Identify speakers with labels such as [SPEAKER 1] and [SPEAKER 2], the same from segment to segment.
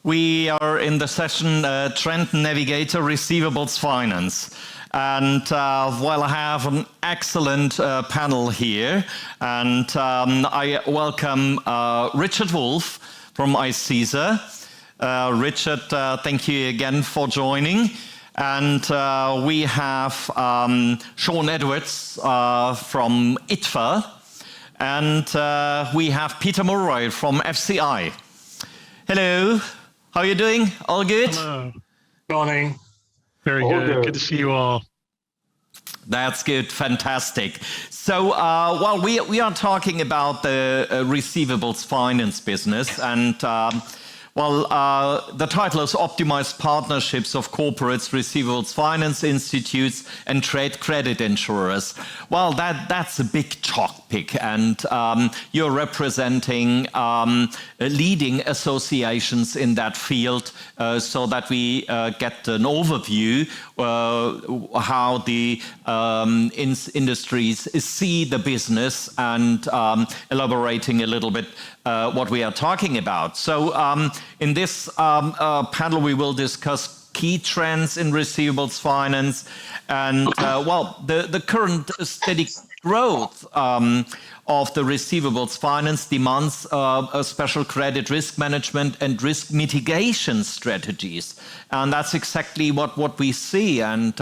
[SPEAKER 1] We are in the session Trend Navigator Receivables Finance. And while I have an excellent panel here, and I welcome Richard Wulff from ICISA. Richard, thank you again for joining. And we have Sean Edwards from ITFA, and we have Peter Mulroy from FCI. Hello, how are you doing? All good?
[SPEAKER 2] Hello. Morning. Very
[SPEAKER 3] all
[SPEAKER 2] good. Good to see you all.
[SPEAKER 1] That's good, fantastic. So, well, we are talking about the receivables finance business, and the title is Optimized Partnerships of Corporates, Receivables Finance Institutes and Trade Credit Insurers. Well, that's a big topic, and you're representing leading associations in that field so that we get an overview how the industries see the business, and elaborating a little bit what we are talking about. So in this panel, we will discuss key trends in receivables finance, and the current steady growth of the receivables finance demands a special credit risk management and risk mitigation strategies, and that's exactly what we see. And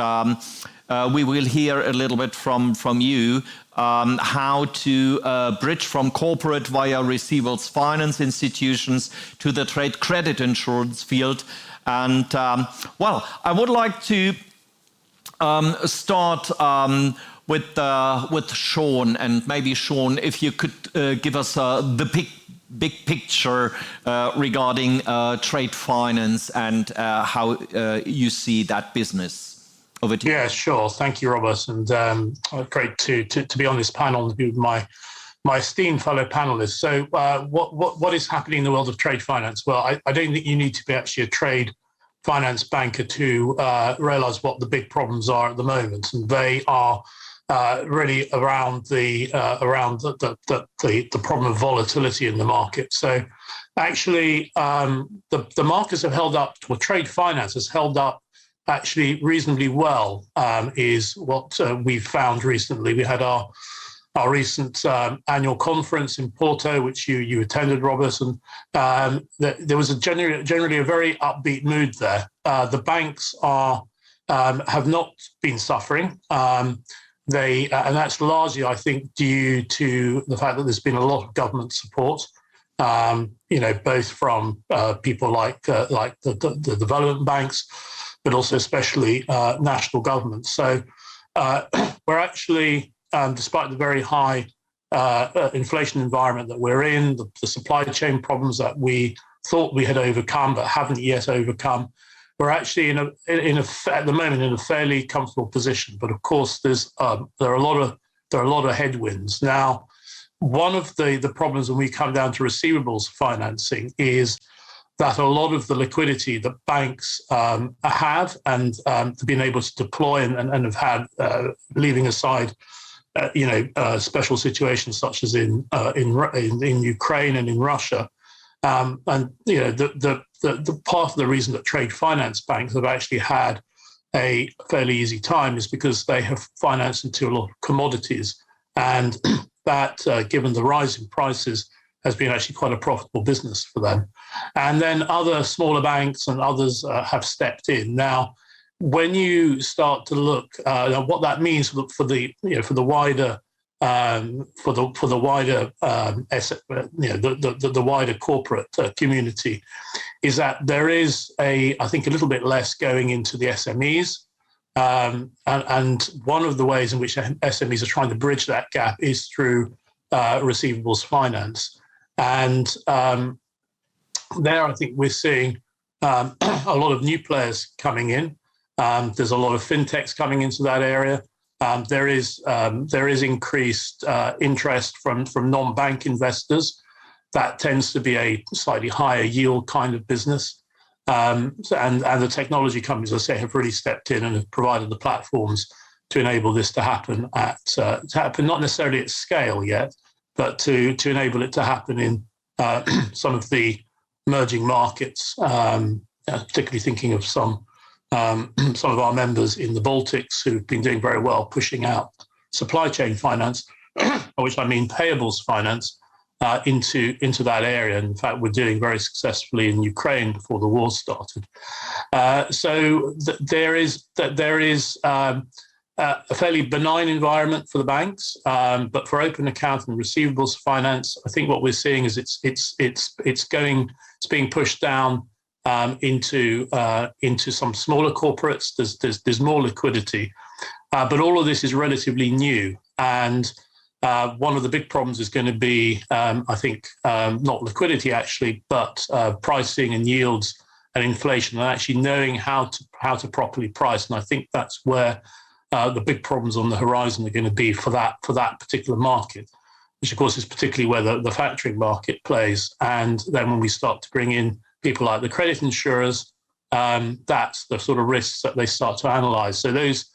[SPEAKER 1] we will hear a little bit from you how to bridge from corporate via receivables finance institutions to the trade credit insurance field. And I would like to start with Sean, and maybe Sean, if you could give us the big picture regarding trade finance and how you see that business. Over to you.
[SPEAKER 3] Yeah, sure. Thank you, Robert. And great to be on this panel with my esteemed fellow panelists. So what is happening in the world of trade finance? Well, I don't think you need to be actually a trade finance banker to realize what the big problems are at the moment. And they are really around the problem of volatility in the market. So actually, the markets have held up, or trade finance has held up actually reasonably well, is what we've found recently. We had our recent annual conference in Porto, which you attended, Robert, and there was generally a very upbeat mood there. The banks have not been suffering. And that's largely, I think, due to the fact that there's been a lot of government support. Both from people like the development banks, but also especially national governments. So we're actually, despite the very high inflation environment that we're in, the supply chain problems that we thought we had overcome but haven't yet overcome, we're actually at the moment in a fairly comfortable position. But of course, there are a lot of headwinds. Now, one of the problems when we come down to receivables financing is that a lot of the liquidity that banks have and been able to deploy and have had, leaving aside, special situations such as in Ukraine and in Russia, the part of the reason that trade finance banks have actually had a fairly easy time is because they have financed into a lot of commodities, and that, given the rise in prices, has been actually quite a profitable business for them. And then other smaller banks and others have stepped in. Now, when you start to look at what that means for the wider corporate community, is that there is I think a little bit less going into the SMEs. And one of the ways in which SMEs are trying to bridge that gap is through receivables finance. And there, I think we're seeing a lot of new players coming in. There's a lot of fintechs coming into that area. There is increased interest from non-bank investors. That tends to be a slightly higher yield kind of business. And the technology companies, as I say, have really stepped in and have provided the platforms to enable this to happen not necessarily at scale yet, but to enable it to happen in some of the emerging markets, particularly thinking of some of our members in the Baltics who've been doing very well pushing out supply chain finance, which I mean payables finance, into that area. In fact, we're doing very successfully in Ukraine before the war started. There is a fairly benign environment for the banks, but for open account and receivables finance, I think what we're seeing is it's being pushed down into some smaller corporates. There's more liquidity, but all of this is relatively new. And one of the big problems is going to be, I think, not liquidity actually, but pricing and yields and inflation, and actually knowing how to properly price. And I think that's where the big problems on the horizon are going to be for that particular market, which of course is particularly where the factoring market plays. And then when we start to bring in people like the credit insurers, that's the sort of risks that they start to analyze. So those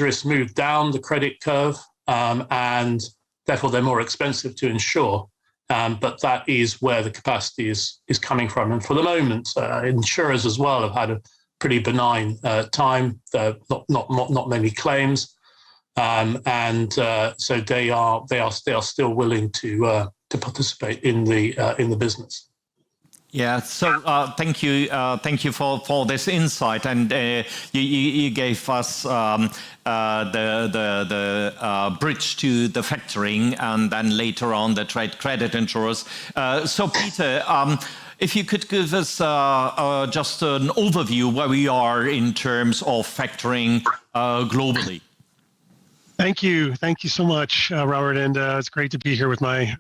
[SPEAKER 3] risks move down the credit curve, and therefore they're more expensive to insure. But that is where the capacity is coming from. And for the moment, insurers as well have had a pretty benign time. Not many claims, and so they are still willing to participate in the business.
[SPEAKER 1] Yeah, so thank you for this insight, and you gave us the bridge to the factoring, and then later on the trade credit insurers. So Peter, if you could give us just an overview where we are in terms of factoring globally.
[SPEAKER 2] Thank you so much, Robert, and it's great to be here with my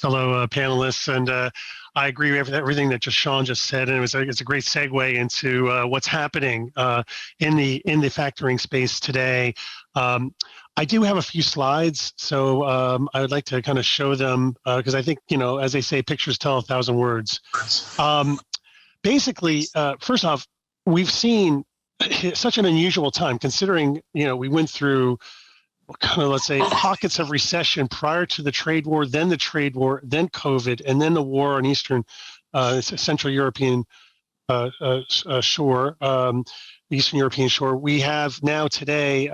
[SPEAKER 2] fellow panelists. And I agree with everything that Sean just said, and it's a great segue into what's happening in the factoring space today. I do have a few slides, so I would like to kind of show them because I think, as they say, pictures tell 1,000 words. Basically, first off, we've seen such an unusual time considering, we went through kind of, let's say, pockets of recession prior to the trade war, then the trade war, then COVID, and then the war on Central European shore, Eastern European shore. We have now today,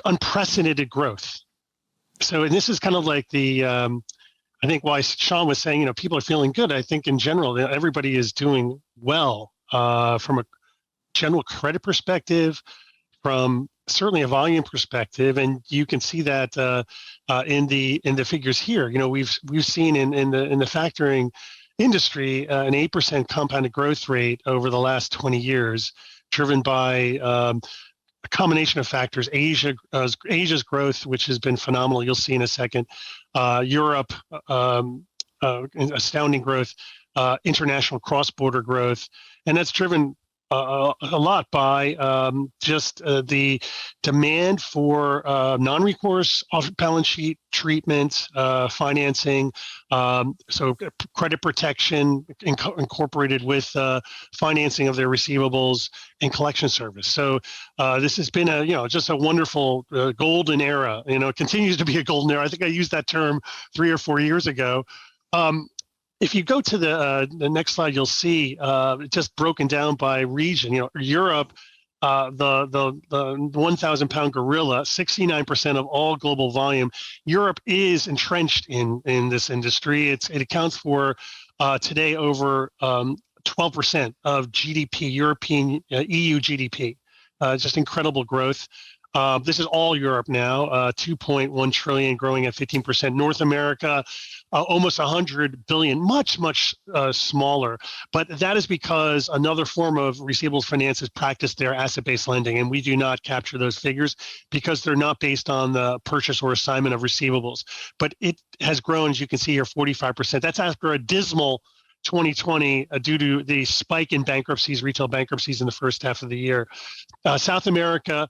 [SPEAKER 2] unprecedented growth. So, and this is kind of like the, I think why Sean was saying, people are feeling good. I think in general, everybody is doing well from a general credit perspective, from certainly a volume perspective, and you can see that in the figures here. We've seen in the factoring industry an 8% compounded growth rate over the last 20 years, driven by a combination of factors. Asia's growth, which has been phenomenal. You'll see in a second. Europe, astounding growth. International cross-border growth, and that's driven a lot by just the demand for non-recourse off-balance sheet treatment, financing, so credit protection incorporated with financing of their receivables and collection service. So this has been just a wonderful golden era. It continues to be a golden era. I think I used that term 3 or 4 years ago. If you go to the next slide, you'll see just broken down by region. Europe, the 1,000-pound gorilla, 69% of all global volume. Europe is entrenched in this industry. It accounts for today over 12% of GDP, European EU GDP. Just incredible growth. This is all Europe now, 2.1 trillion, growing at 15%. North America, almost 100 billion, much smaller. But that is because another form of receivables finance is practiced there, asset-based lending, and we do not capture those figures because they're not based on the purchase or assignment of receivables. But it has grown, as you can see here, 45%. That's after a dismal 2020 due to the spike in bankruptcies, retail bankruptcies in the first half of the year. South America,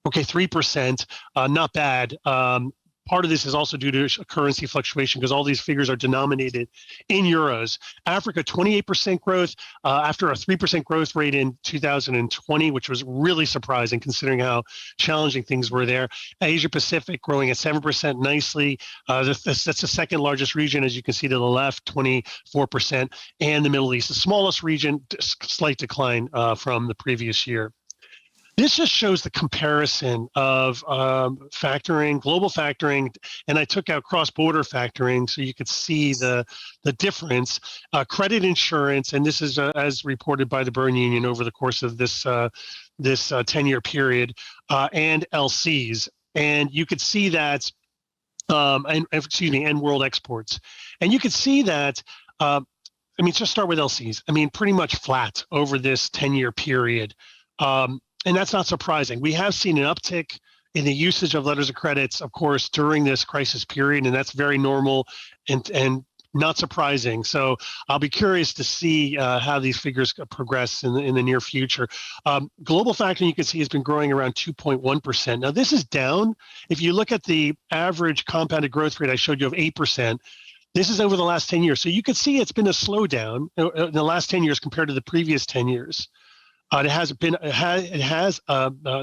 [SPEAKER 2] okay, 3%, not bad. part of this is also due to currency fluctuation because all these figures are denominated in euros. Africa, 28% growth after a 3% growth rate in 2020, which was really surprising considering how challenging things were there. Asia Pacific growing at 7% nicely. That's the second largest region, as you can see to the left, 24%, and the Middle East, the smallest region, slight decline from the previous year. This just shows the comparison of factoring, global factoring, and I took out cross-border factoring so you could see the difference. Credit insurance, and this is as reported by the Berne Union over the course of this 10-year period, and LCs, and you could see that, and world exports, and you could see that. Just start with LCs. Pretty much flat over this 10-year period. And that's not surprising. We have seen an uptick in the usage of letters of credits, of course, during this crisis period, and that's very normal and not surprising. So I'll be curious to see how these figures progress in the near future. Global factoring, you can see, has been growing around 2.1%. Now, this is down. If you look at the average compounded growth rate I showed you of 8%, this is over the last 10 years. So you can see it's been a slowdown in the last 10 years compared to the previous 10 years. It has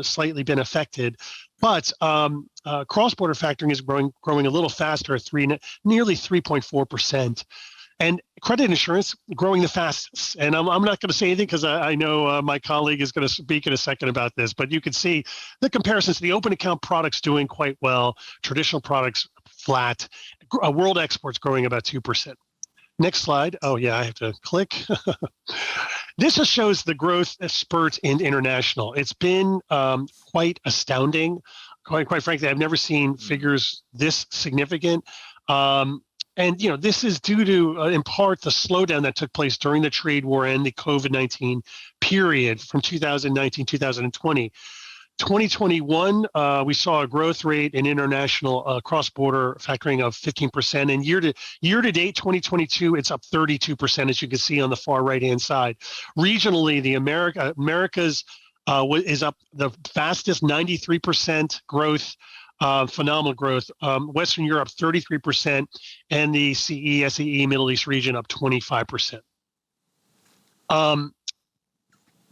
[SPEAKER 2] slightly been affected, but cross-border factoring is growing a little faster at nearly 3.4%, and credit insurance growing the fastest. And I'm not going to say anything because I know my colleague is going to speak in a second about this, but you can see the comparisons to the open account products doing quite well, traditional products flat, world exports growing about 2%. Next slide. Oh yeah, I have to click. This just shows the growth spurt in international. It's been quite astounding. Quite frankly, I've never seen figures this significant. And this is due to, in part, the slowdown that took place during the trade war and the COVID-19 period from 2019, 2020. 2021, we saw a growth rate in international cross-border factoring of 15%, and year to date 2022, it's up 32%, as you can see on the far right-hand side. Regionally, the Americas is up the fastest, 93% growth, phenomenal growth. Western Europe 33%, and the CE, SEE, Middle East region up 25%.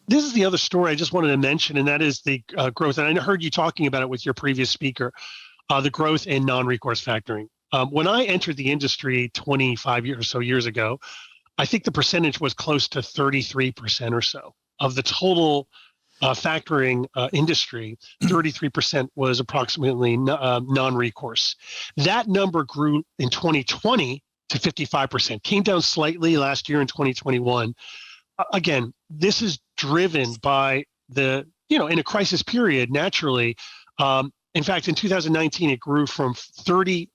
[SPEAKER 2] This is the other story I just wanted to mention, and that is the growth. And I heard you talking about it with your previous speaker, the growth in non-recourse factoring. When I entered the industry 25 years or so years ago, I think the percentage was close to 33% or so of the total factoring industry. 33% was approximately non-recourse. That number grew in 2020 to 55%, came down slightly last year in 2021. Again, this is driven by in a crisis period, naturally. In fact, in 2019, it grew from 42%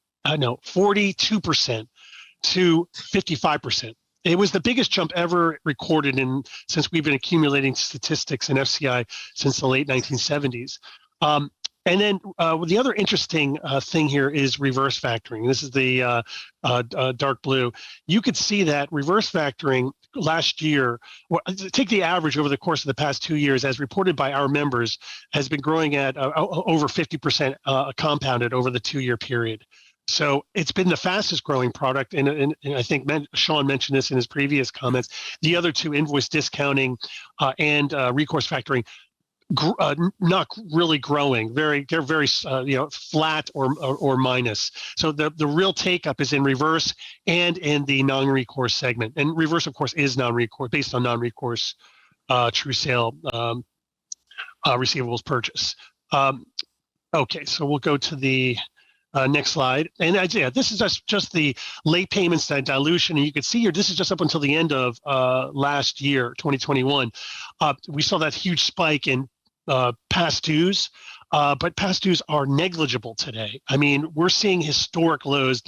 [SPEAKER 2] to 55%. It was the biggest jump ever recorded since we've been accumulating statistics in FCI since the late 1970s. And then the other interesting thing here is reverse factoring. This is the dark blue. You could see that reverse factoring last year, take the average over the course of the past 2 years, as reported by our members, has been growing at over 50% compounded over the 2-year period. So it's been the fastest growing product. And I think Sean mentioned this in his previous comments. The other two, invoice discounting and recourse factoring, not really growing. They're very flat or minus. So the real take up is in reverse and in the non-recourse segment. And reverse, of course, is non-recourse, based on non-recourse true sale receivables purchase. Okay, so we'll go to the next slide. And this is just the late payments dilution. And you can see here, this is just up until the end of last year, 2021. We saw that huge spike in past dues, but past dues are negligible today. I mean, we're seeing historic lows,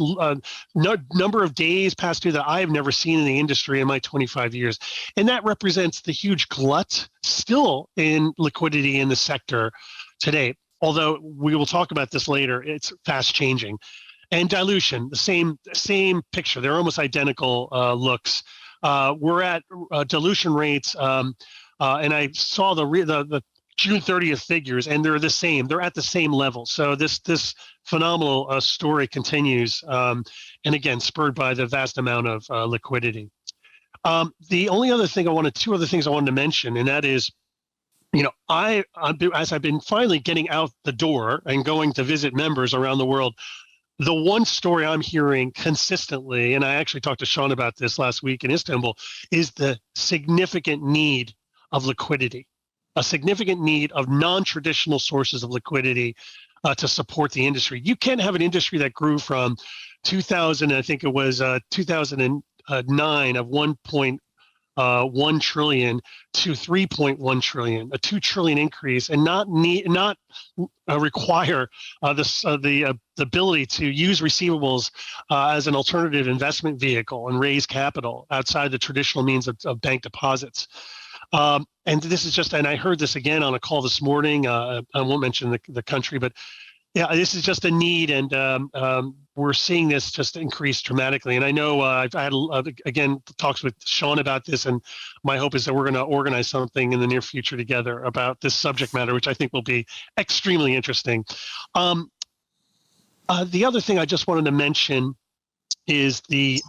[SPEAKER 2] number of days past due that I have never seen in the industry in my 25 years. And that represents the huge glut still in liquidity in the sector today. Although we will talk about this later, it's fast changing. And dilution, the same picture. They're almost identical looks. We're at dilution rates, and I saw the June 30th figures, and they're the same. They're at the same level. So this phenomenal story continues, and again, spurred by the vast amount of liquidity. The only other thing two other things I wanted to mention, and that is, as I've been finally getting out the door and going to visit members around the world, the one story I'm hearing consistently, and I actually talked to Sean about this last week in Istanbul, is the significant need of liquidity, a significant need of non-traditional sources of liquidity to support the industry. You can't have an industry that grew from 2000, I think it was 2009 of 1.1 trillion to 3.1 trillion, a 2 trillion increase, and not require the ability to use receivables as an alternative investment vehicle and raise capital outside the traditional means of bank deposits. And this is just, and I heard this again on a call this morning. I won't mention the country, but yeah, this is just a need, and we're seeing this just increase dramatically. And I know I've had, again, talks with Sean about this, and my hope is that we're going to organize something in the near future together about this subject matter, which I think will be extremely interesting. The other thing I just wanted to mention is the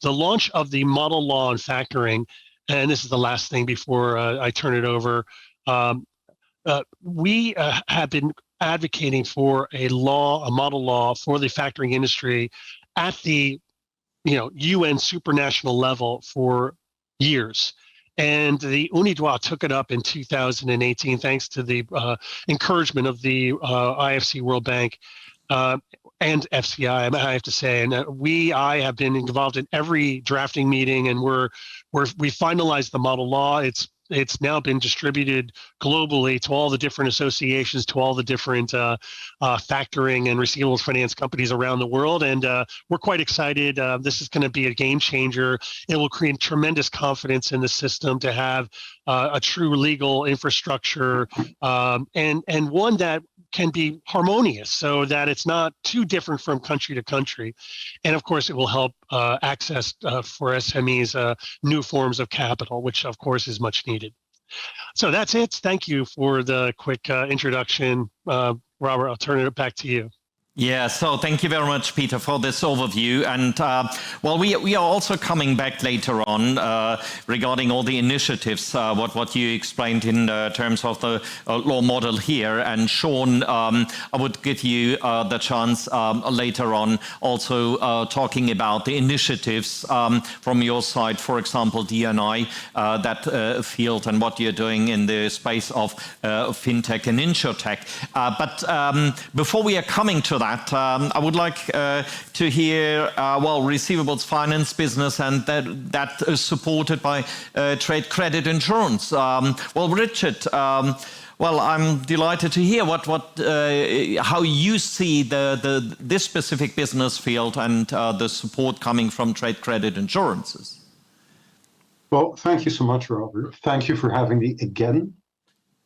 [SPEAKER 2] launch of the model law on factoring. And this is the last thing before I turn it over. We have been advocating for a model law for the factoring industry at the UN supranational level for years. And the UNIDROIT took it up in 2018, thanks to the encouragement of the IFC World Bank and FCI, I have to say. And I have been involved in every drafting meeting, and we finalized the model law. It's now been distributed globally to all the different associations, to all the different factoring and receivables finance companies around the world. And we're quite excited. This is going to be a game changer. It will create tremendous confidence in the system to have a true legal infrastructure, and one that can be harmonious so that it's not too different from country to country. And of course, it will help access for SMEs new forms of capital, which of course is much needed. So that's it. Thank you for the quick introduction. Robert, I'll turn it back to you.
[SPEAKER 1] Yeah, so thank you very much, Peter, for this overview. And well, we are also coming back later on regarding all the initiatives, what you explained in terms of the law model here. And Sean, I would give you the chance later on also talking about the initiatives from your side, for example, D&I, that field, and what you're doing in the space of fintech and insurtech. But before we are coming to that, I would like to hear, well, receivables finance business, and that is supported by trade credit insurance. Well, Richard, well, I'm delighted to hear how you see this specific business field and the support coming from trade credit insurances.
[SPEAKER 4] Well, thank you so much, Robert. Thank you for having me again.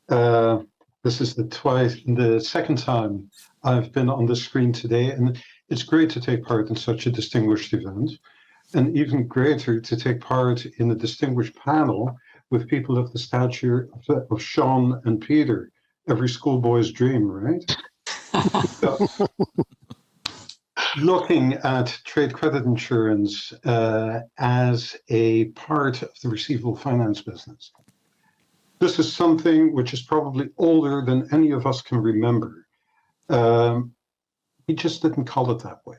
[SPEAKER 4] This is the second time I've been on the screen today, and it's great to take part in such a distinguished event, and even greater to take part in a distinguished panel with people of the stature of Sean and Peter, every schoolboy's dream, right? So, looking at trade credit insurance as a part of the receivable finance business. This is something which is probably older than any of us can remember. We just didn't call it that way.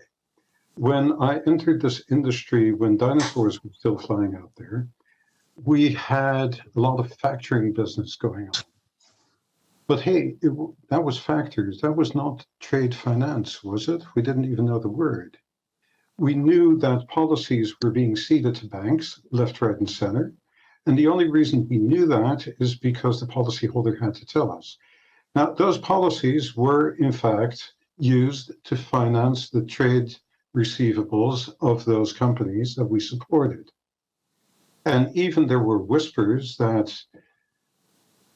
[SPEAKER 4] When I entered this industry, when dinosaurs were still flying out there, we had a lot of factoring business going on. But hey, that was factors. That was not trade finance, was it? We didn't even know the word. We knew that policies were being ceded to banks, left, right, and center. And the only reason we knew that is because the policyholder had to tell us. Now, those policies were, in fact, used to finance the trade receivables of those companies that we supported. And even there were whispers that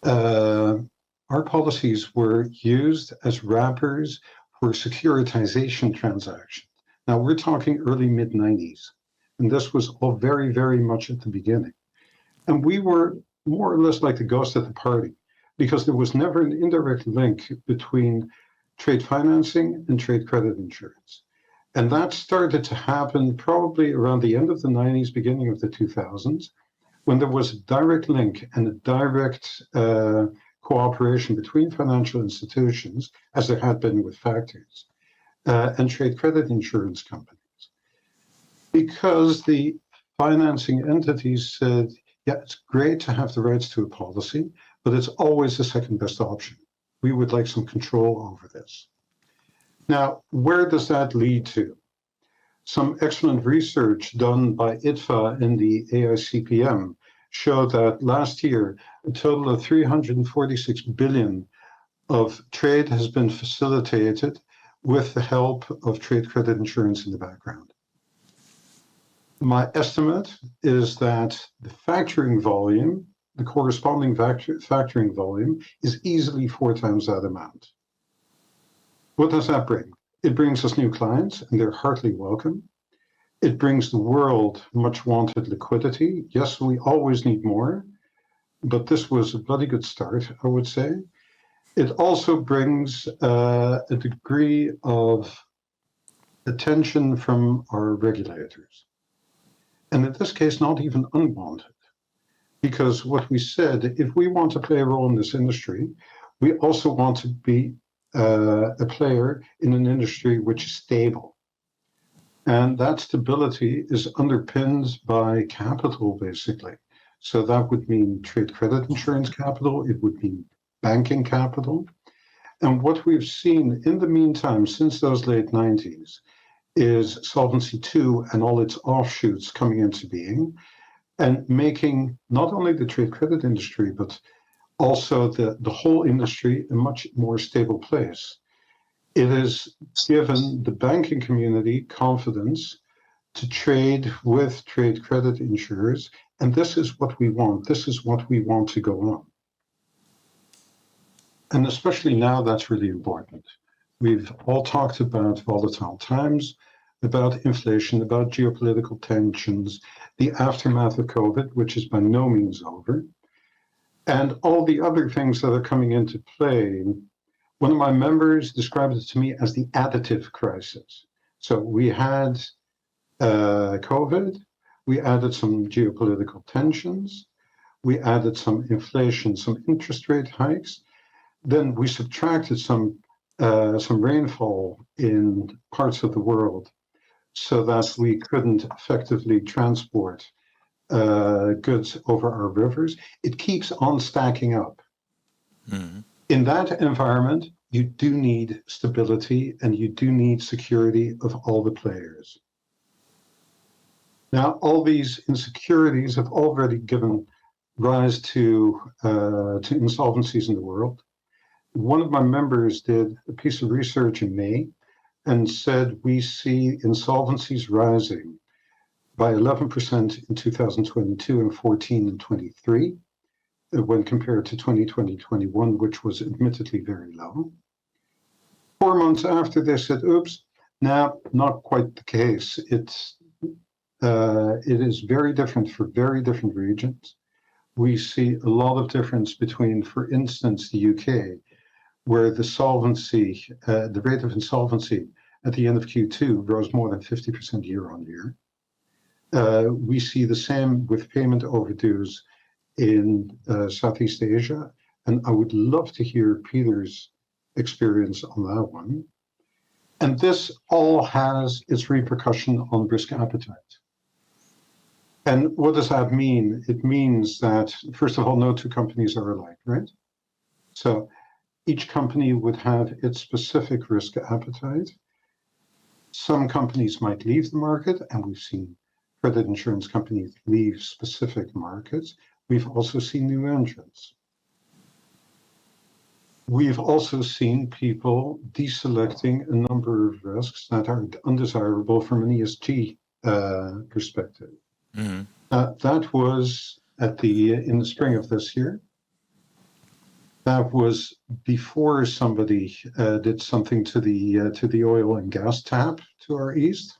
[SPEAKER 4] our policies were used as wrappers for securitization transactions. Now, we're talking early mid-90s, and this was all very, very much at the beginning. And we were more or less like the ghost at the party. because there was never an indirect link between trade financing and trade credit insurance. And that started to happen probably around the end of the 90s, beginning of the 2000s, when there was a direct link and a direct cooperation between financial institutions, as there had been with factories, and trade credit insurance companies. Because the financing entities said, yeah, it's great to have the rights to a policy, but it's always the second best option. We would like some control over this. Now, where does that lead to? Some excellent research done by ITFA and the AICPM showed that last year, a total of 346 billion of trade has been facilitated with the help of trade credit insurance in the background. My estimate is that the factoring volume, the corresponding factoring volume, is easily 4 times that amount. What does that bring? It brings us new clients, and they're heartily welcome. It brings the world much wanted liquidity. Yes, we always need more, but this was a bloody good start, I would say. It also brings a degree of attention from our regulators. And in this case, not even unwanted. Because what we said, if we want to play a role in this industry, we also want to be a player in an industry which is stable. And that stability is underpinned by capital, basically. So that would mean trade credit insurance capital, it would mean banking capital. And what we've seen in the meantime, since those late 90s, is Solvency II and all its offshoots coming into being and making not only the trade credit industry, but also the whole industry a much more stable place. It has given the banking community confidence to trade with trade credit insurers, and this is what we want. This is what we want to go on. And especially now, that's really important. We've all talked about volatile times, about inflation, about geopolitical tensions, the aftermath of COVID, which is by no means over, and all the other things that are coming into play. One of my members described it to me as the additive crisis. So we had COVID, we added some geopolitical tensions, we added some inflation, some interest rate hikes, then we subtracted some rainfall in parts of the world so that we couldn't effectively transport goods over our rivers. It keeps on stacking up. Mm-hmm. In that environment, you do need stability and you do need security of all the players. Now, all these insecurities have already given rise to insolvencies in the world. One of my members did a piece of research in May and said we see insolvencies rising by 11% in 2022 and 14 and 23 when compared to 2020-21, which was admittedly very low. 4 months after they said, oops, now not quite the case. It is very different for very different regions. We see a lot of difference between, for instance, the UK, where the solvency, the rate of insolvency at the end of Q2 rose more than 50% year on year. We see the same with payment overdues in Southeast Asia, and I would love to hear Peter's experience on that one. And this all has its repercussion on risk appetite. And what does that mean? It means that, first of all, no two companies are alike, right? So each company would have its specific risk appetite. Some companies might leave the market, and we've seen credit insurance companies leave specific markets. We've also seen new entrants. We've also seen people deselecting a number of risks that are undesirable from an ESG perspective. Mm-hmm. That was in the spring of this year. That was before somebody did something to the oil and gas tap to our east.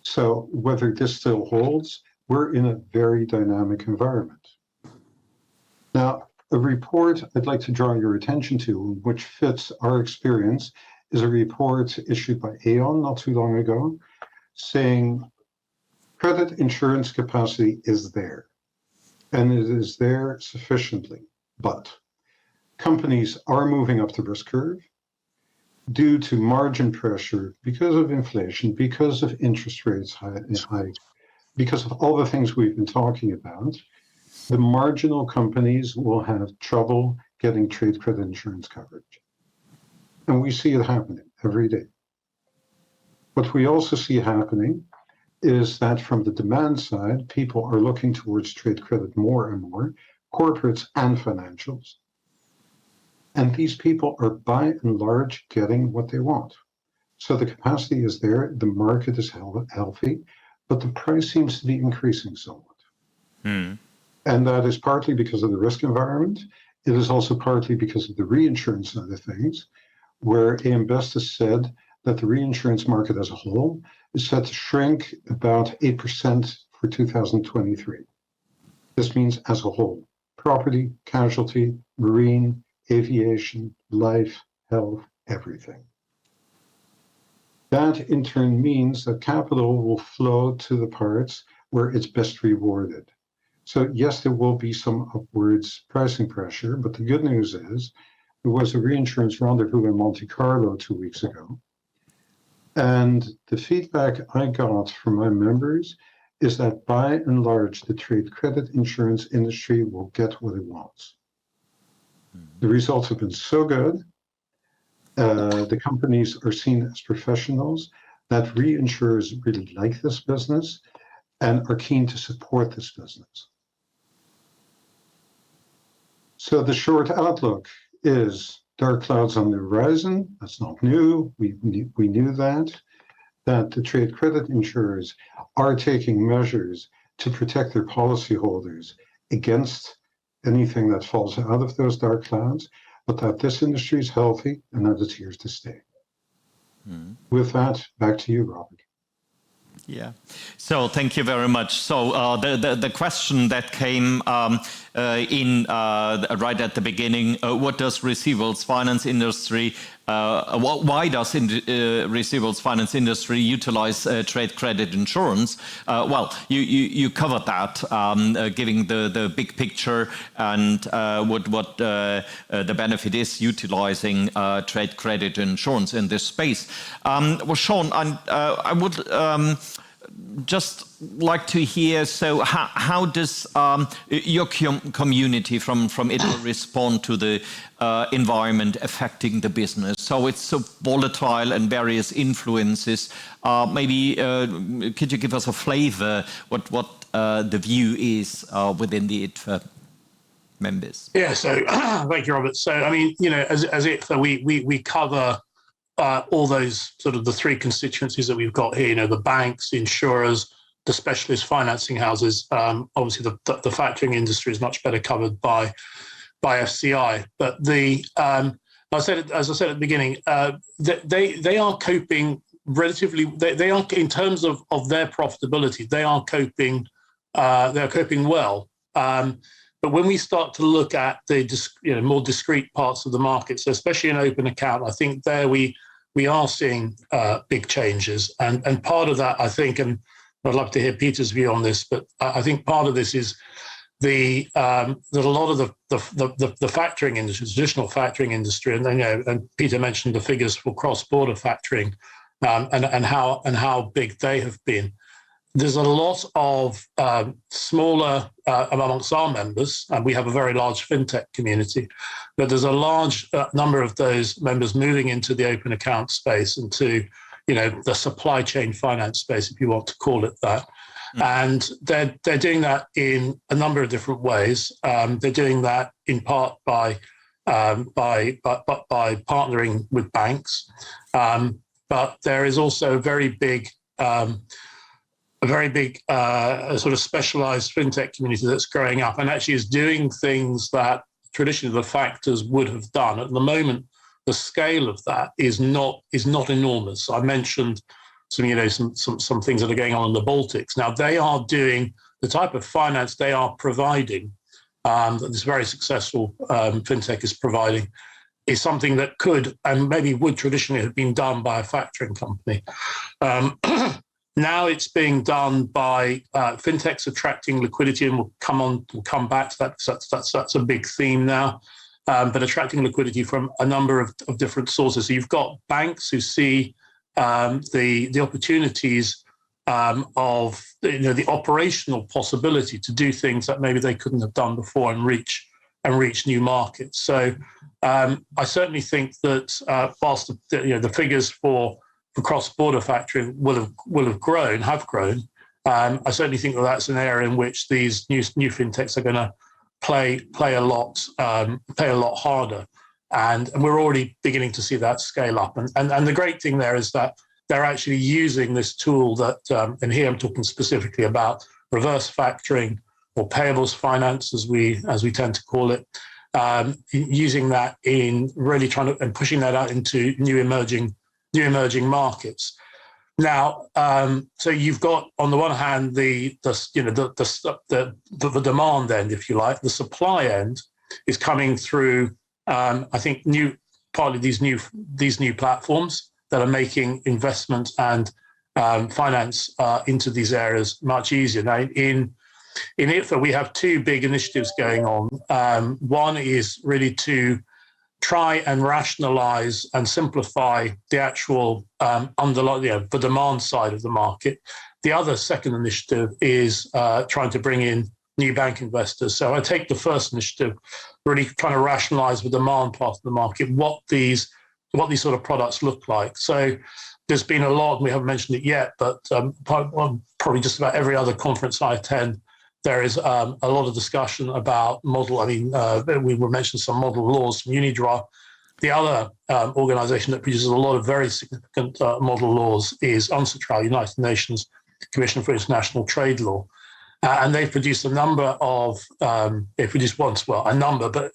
[SPEAKER 4] So whether this still holds, we're in a very dynamic environment. Now, A report I'd like to draw your attention to, which fits our experience, is a report issued by Aon not too long ago, saying credit insurance capacity is there, and it is there sufficiently, but companies are moving up the risk curve due to margin pressure because of inflation, because of interest rates high, because of all the things we've been talking about. The marginal companies will have trouble getting trade credit insurance coverage. And we see it happening every day. What we also see happening is that from the demand side, people are looking towards trade credit more and more, corporates and financials. And these people are by and large getting what they want. So the capacity is there, the market is healthy, but the price seems to be increasing somewhat. And that is partly because of the risk environment. It is also partly because of the reinsurance side of things, where AM Best has said that the reinsurance market as a whole is set to shrink about 8% for 2023. This means as a whole, property, casualty, marine, aviation, life, health, everything. That in turn means that capital will flow to the parts where it's best rewarded. So yes, there will be some upwards pricing pressure, but the good news is there was a reinsurance rendezvous in Monte Carlo 2 weeks ago. And the feedback I got from my members is that by and large, the trade credit insurance industry will get what it wants. The results have been so good. The companies are seen as professionals, that reinsurers really like this business and are keen to support this business. So the short outlook is dark clouds on the horizon. That's not new. We knew that the trade credit insurers are taking measures to protect their policyholders against anything that falls out of those dark clouds, but that this industry is healthy and that it's here to stay. With that, back to you, Robert.
[SPEAKER 1] Yeah. So thank you very much. So the question that came in right at the beginning, what does receivables finance industry, why does receivables finance industry utilize trade credit insurance? Well, you covered that, giving the big picture and what the benefit is utilizing trade credit insurance in this space. Well, Sean, I would just like to hear, so how does your community from Italy respond to the environment affecting the business? So it's so volatile and various influences. Maybe could you give us a flavor what the view is within the ITFA members?
[SPEAKER 3] Yeah, so thank you, Robert. So, I mean, you know, as ITFA, we cover all those sort of the three constituencies that we've got here, you know, the banks, the insurers, the specialist financing houses. Obviously, the factoring industry is much better covered by FCI. But as I said at the beginning, they are coping relatively. They are, in terms of their profitability, they are coping. They're coping well. But when we start to look at the more discrete parts of the market, so especially an open account, I think there we are seeing big changes, and part of that, I think, and I'd love to hear Peter's view on this, but I think part of this is that a lot of the factoring industry, traditional factoring industry, and and Peter mentioned the figures for cross-border factoring, and how big they have been. There's a lot of smaller amongst our members, and we have a very large fintech community, but there's a large number of those members moving into the open account space and to, the supply chain finance space, if you want to call it that. And they're doing that in a number of different ways. They're doing that in part by partnering with banks, but there is also a very big sort of specialized fintech community that's growing up and actually is doing things that traditionally the factors would have done. At the moment, the scale of that is not enormous. I mentioned some things that are going on in the Baltics. Now, they are doing the type of finance they are providing that this very successful fintech is providing is something that could and maybe would traditionally have been done by a factoring company. Now it's being done by fintechs attracting liquidity, and we'll come back to that because that's a big theme now. But attracting liquidity from a number of different sources. So you've got banks who see the opportunities of the operational possibility to do things that maybe they couldn't have done before and reach new markets. So I certainly think that whilst the figures for cross-border factoring have grown. I certainly think that that's an area in which these new fintechs are going to play a lot harder, and we're already beginning to see that scale up. And the great thing there is that they're actually using this tool that, and here I'm talking specifically about reverse factoring or payables finance, as we tend to call it, using that in really trying to and pushing that out into new emerging markets. Now, so you've got on the one hand the demand end, if you like. The supply end is coming through. I think partly these new platforms that are making investment and finance into these areas much easier. Now, in ITFA, we have two big initiatives going on. One is really to try and rationalize and simplify the actual the demand side of the market. The other second initiative is trying to bring in new bank investors. So I take the first initiative, really trying to rationalize the demand part of the market, what these sort of products look like. So there's been a lot, and we haven't mentioned it yet, but probably just about every other conference I attend, there is a lot of discussion about model. I mean, we were mentioning some model laws from UniDRA. The other organization that produces a lot of very significant model laws is UNCITRAL, United Nations Commission for International Trade Law. And they've produced a number of, but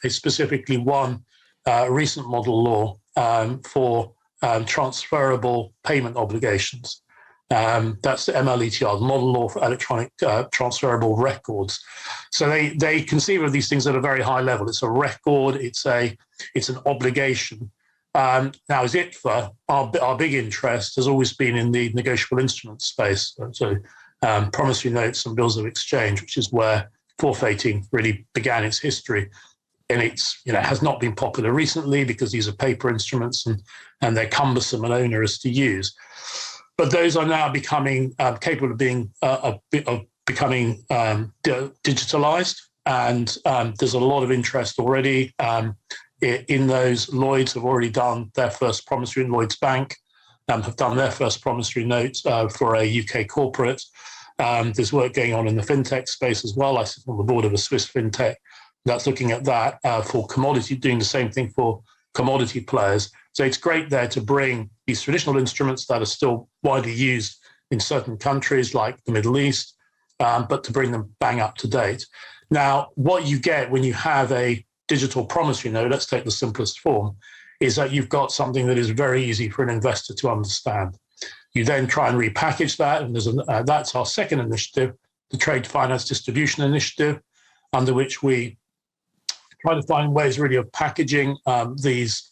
[SPEAKER 3] specifically one recent model law for transferable payment obligations. That's the MLETR, the Model Law for Electronic Transferable Records. So they conceive of these things at a very high level. It's a record, it's an obligation. Now, as ITFA, our big interest has always been in the negotiable instruments space. So promissory notes and bills of exchange, which is where forfeiting really began its history. And it's has not been popular recently because these are paper instruments and they're cumbersome and onerous to use. But those are now becoming capable of being becoming digitalized, and there's a lot of interest already in those. Lloyd's have already done their first promissory, Lloyd's Bank have done their first promissory note for a UK corporate. There's work going on in the fintech space as well. I sit on the board of a Swiss fintech that's looking at that for commodity, doing the same thing for commodity players. So it's great there to bring these traditional instruments that are still widely used in certain countries like the Middle East, but to bring them bang up to date. Now, what you get when you have a digital promissory note, let's take the simplest form, is that you've got something that is very easy for an investor to understand. You then try and repackage that, and that's our second initiative, the Trade Finance Distribution Initiative, under which we try to find ways really of packaging these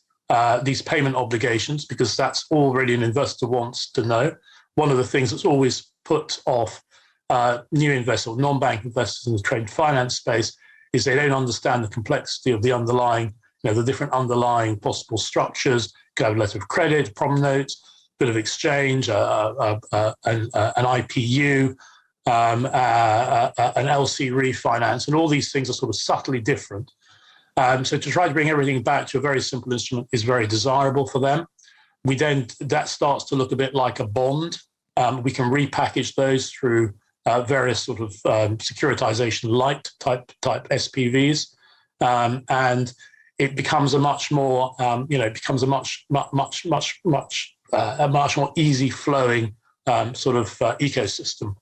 [SPEAKER 3] payment obligations, because that's all really an investor wants to know. One of the things that's always put off new investors or non-bank investors in the trade finance space is they don't understand the complexity of the underlying, the different underlying possible structures. You could have a letter of credit, prom notes, bit of exchange, an IPU, an LC refinance, and all these things are sort of subtly different. So to try to bring everything back to a very simple instrument is very desirable for them. That starts to look a bit like a bond. We can repackage those through various sort of securitization light type SPVs, and it becomes a much more, much more easy flowing sort of ecosystem.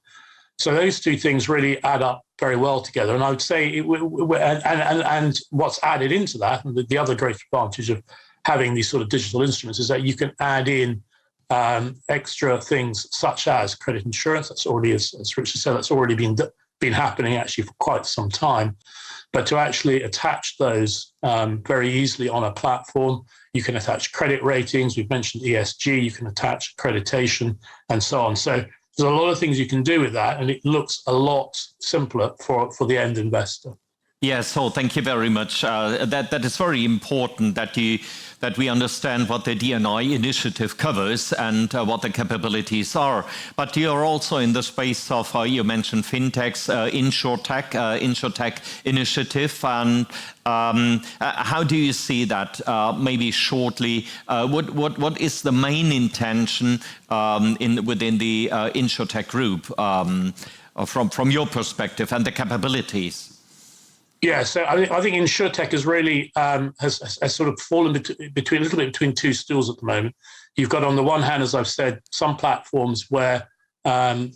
[SPEAKER 3] So those two things really add up very well together. And I would say, and what's added into that, and the other great advantage of having these sort of digital instruments is that you can add in extra things such as credit insurance. That's already, as Richard said, that's already been happening actually for quite some time. but to actually attach those very easily on a platform. You can attach credit ratings. We've mentioned ESG. You can attach accreditation and so on. So there's a lot of things you can do with that, and it looks a lot simpler for the end investor.
[SPEAKER 1] Yeah, so thank you very much. That is very important that we understand what the D&I initiative covers and what the capabilities are. But you are also in the space of, you mentioned fintechs, InsurTech initiative, and how do you see that? Maybe shortly, what is the main intention within the InsurTech group from your perspective and the capabilities?
[SPEAKER 3] Yeah, so I think InsurTech has really has sort of fallen between two stools at the moment. You've got, on the one hand, as I've said, some platforms where where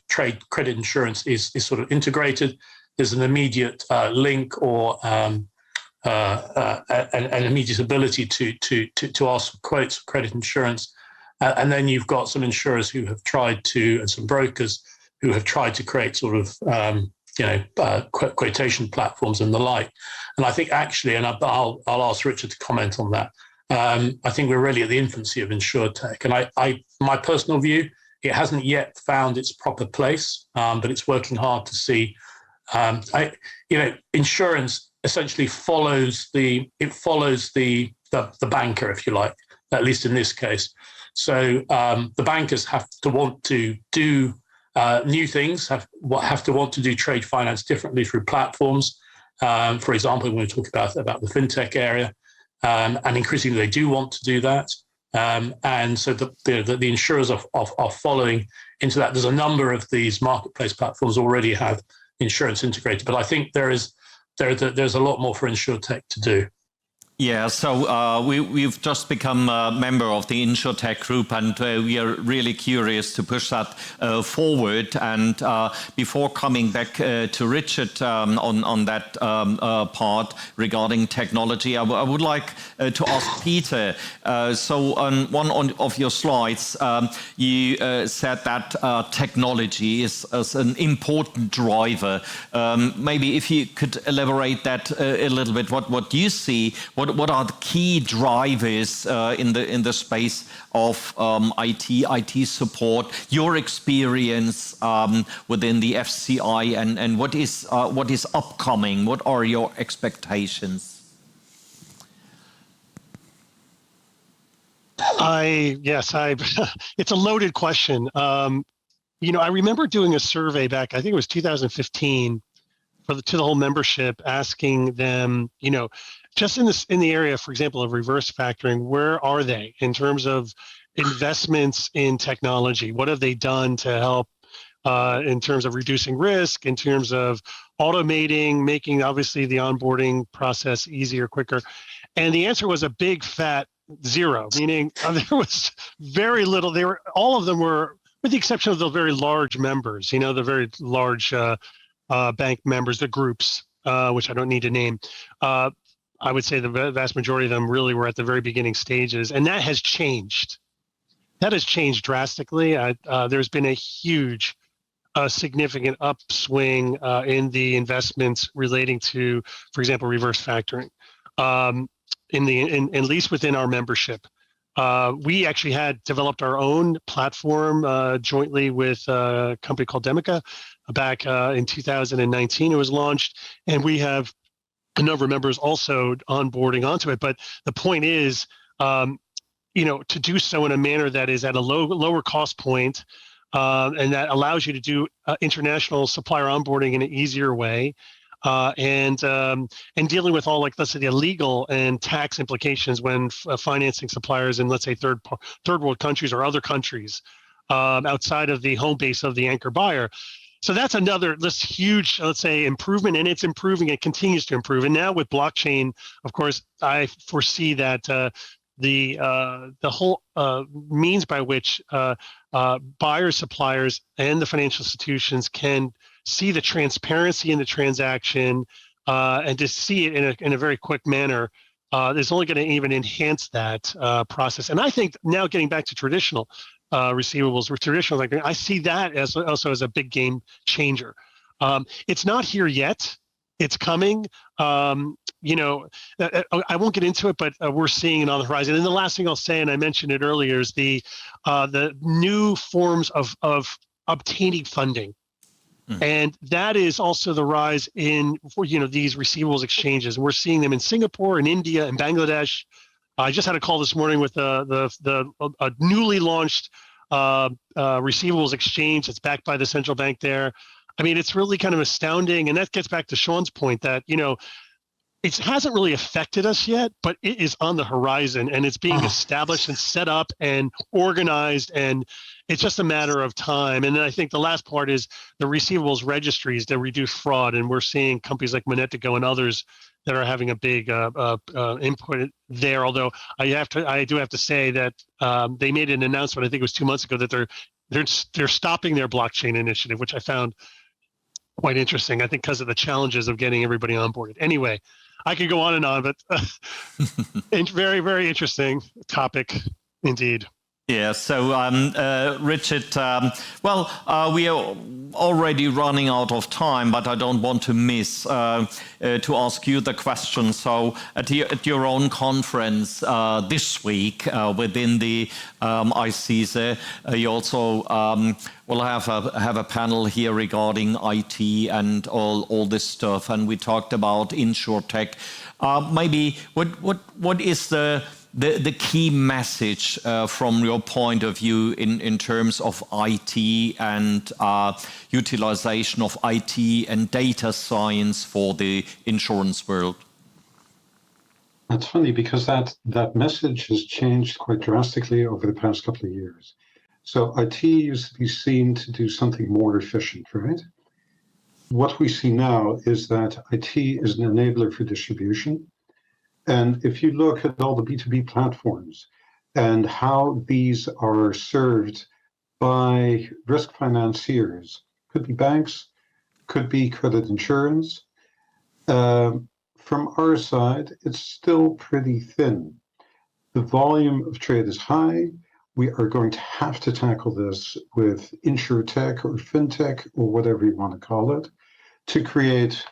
[SPEAKER 3] trade credit insurance is sort of integrated. There's an immediate link or an immediate ability to ask for quotes for credit insurance, and then you've got some insurers who have tried to, and some brokers who have tried to create sort of quotation platforms and the like. And I think actually, and I'll ask Richard to comment on that, I think we're really at the infancy of InsurTech. And my personal view, it hasn't yet found its proper place, but it's working hard to see. Insurance essentially follows the banker, if you like, at least in this case. So the bankers have to want to do new things, have to want to do trade finance differently through platforms. For example, when we talk about the fintech area, and increasingly they do want to do that. And so the insurers are following into that. There's a number of these marketplace platforms already have insurance integrated, but I think there's a lot more for InsurTech to do.
[SPEAKER 1] Yeah, so we've just become a member of the InsurTech group, and we are really curious to push that forward. And before coming back to Richard on that part regarding technology, I would like to ask Peter. So on one of your slides, you said that technology is an important driver. Maybe if you could elaborate that a little bit, what do you see? What are the key drivers in the space of IT support? Your experience within the FCI, and what is upcoming? What are your expectations?
[SPEAKER 2] It's a loaded question. I remember doing a survey back, I think it was 2015, to the whole membership, asking them, just in the area, for example, of reverse factoring, where are they in terms of investments in technology? What have they done to help in terms of reducing risk, in terms of automating, making obviously the onboarding process easier, quicker? And the answer was a big fat zero, meaning there was very little. All of them were, with the exception of the very large members, the very large bank members, the groups, which I don't need to name. I would say the vast majority of them really were at the very beginning stages, and that has changed. That has changed drastically. There's been a huge, significant upswing in the investments relating to, for example, reverse factoring, at least within our membership. We actually had developed our own platform jointly with a company called Demica back in 2019. It was launched, and we have a number of members also onboarding onto it. But the point is, to do so in a manner that is at a lower cost point, and that allows you to do international supplier onboarding in an easier way, and dealing with all, let's say, the legal and tax implications when financing suppliers in, let's say, third world countries or other countries outside of the home base of the anchor buyer. So that's this huge, let's say, improvement, and it's improving. It continues to improve. And now with blockchain, of course, I foresee that the whole means by which buyers, suppliers, and the financial institutions can see the transparency in the transaction and to see it in a very quick manner is only going to even enhance that process. And I think now, getting back to traditional receivables, with traditional, I see that as also as a big game changer. It's not here yet. it's coming. You know, I won't get into it, but we're seeing it on the horizon. And the last thing I'll say, and I mentioned it earlier, is the new forms of obtaining funding. And that is also the rise in, you know, these receivables exchanges. We're seeing them in Singapore, in India, and Bangladesh. I just had a call this morning with a newly launched receivables exchange that's backed by the central bank there. I mean, it's really kind of astounding. And that gets back to Sean's point that, you know, it hasn't really affected us yet, but it is on the horizon, and it's being established and set up and organized, and it's just a matter of time. And then I think the last part is the receivables registries that reduce fraud, and we're seeing companies like Monetico and others that are having a big input there. Although I do have to say that they made an announcement, I think it was 2 months ago, that they're stopping their blockchain initiative, which I found quite interesting. I think because of the challenges of getting everybody onboarded. Anyway, I could go on and on, but very, very interesting topic indeed.
[SPEAKER 1] Yeah, so Richard, we are already running out of time, but I don't want to miss to ask you the question. So at your own conference this week within the ICISA, you also will have a panel here regarding IT and all this stuff, and we talked about InsurTech. Maybe what is the key message from your point of view in terms of IT and utilization of IT and data science for the insurance world?
[SPEAKER 4] That's funny because that message has changed quite drastically over the past couple of years. So IT used to be seen to do something more efficient, right? What we see now is that IT is an enabler for distribution. And if you look at all the B2B platforms and how these are served by risk financiers, could be banks, could be credit insurance, from our side, it's still pretty thin. The volume of trade is high. We are going to have to tackle this with InsurTech or FinTech or whatever you want to call it to create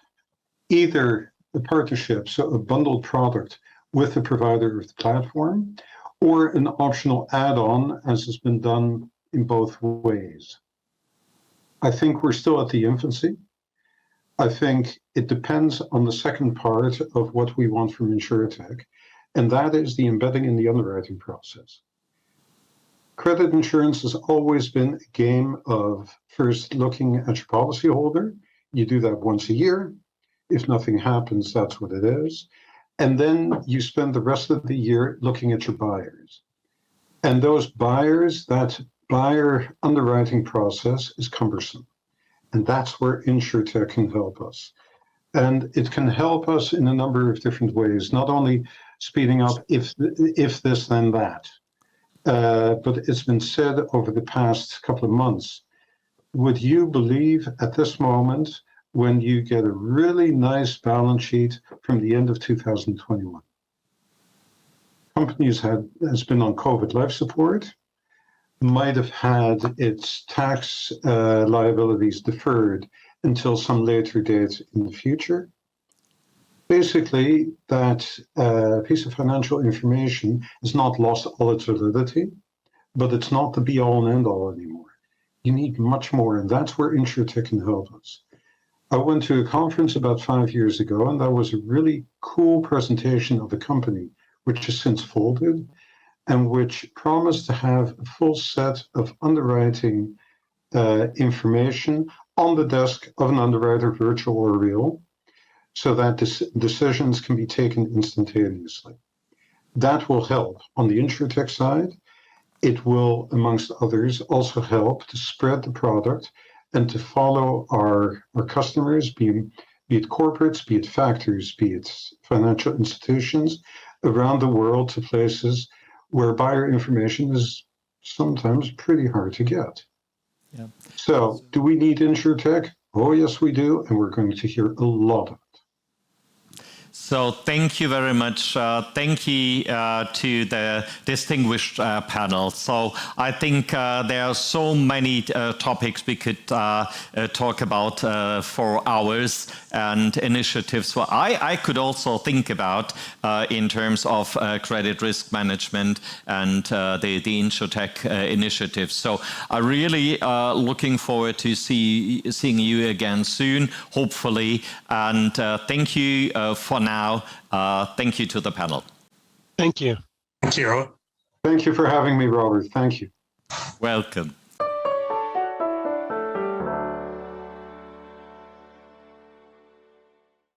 [SPEAKER 4] either a partnership, so a bundled product with the provider of the platform, or an optional add-on, as has been done in both ways. I think we're still at the infancy. I think it depends on the second part of what we want from InsurTech, and that is the embedding in the underwriting process. Credit insurance has always been a game of first looking at your policyholder. You do that once a year. If nothing happens, that's what it is. And then you spend the rest of the year looking at your buyers. And those buyers, that buyer underwriting process is cumbersome. And that's where InsurTech can help us. And it can help us in a number of different ways, not only speeding up if this, then that. But it's been said over the past couple of months. Would you believe at this moment, when you get a really nice balance sheet from the end of 2021. Companies has been on COVID life support, might have had its tax liabilities deferred until some later date in the future. Basically, that piece of financial information has not lost all its validity, but it's not the be-all and end-all anymore. You need much more, and that's where InsurTech can help us. I went to a conference about 5 years ago, and that was a really cool presentation of a company which has since folded and which promised to have a full set of underwriting information on the desk of an underwriter, virtual or real, so that decisions can be taken instantaneously. That will help on the InsurTech side. It will, amongst others, also help to spread the product and to follow our customers, be it corporates, be it factors, be it financial institutions around the world to places where buyer information is sometimes pretty hard to get. Yeah. So do we need InsurTech? Oh, yes, we do. And we're going to hear a lot of it.
[SPEAKER 1] So thank you very much. Thank you to the distinguished panel. So I think there are so many topics we could talk about for hours, and initiatives. So I could also think about in terms of credit risk management and the InsurTech initiative. So I'm really looking forward to seeing you again soon, hopefully. And thank you for now. Thank you to the panel.
[SPEAKER 2] Thank you.
[SPEAKER 3] Thank you.
[SPEAKER 4] Thank you for having me, Robert. Thank you.
[SPEAKER 1] Welcome.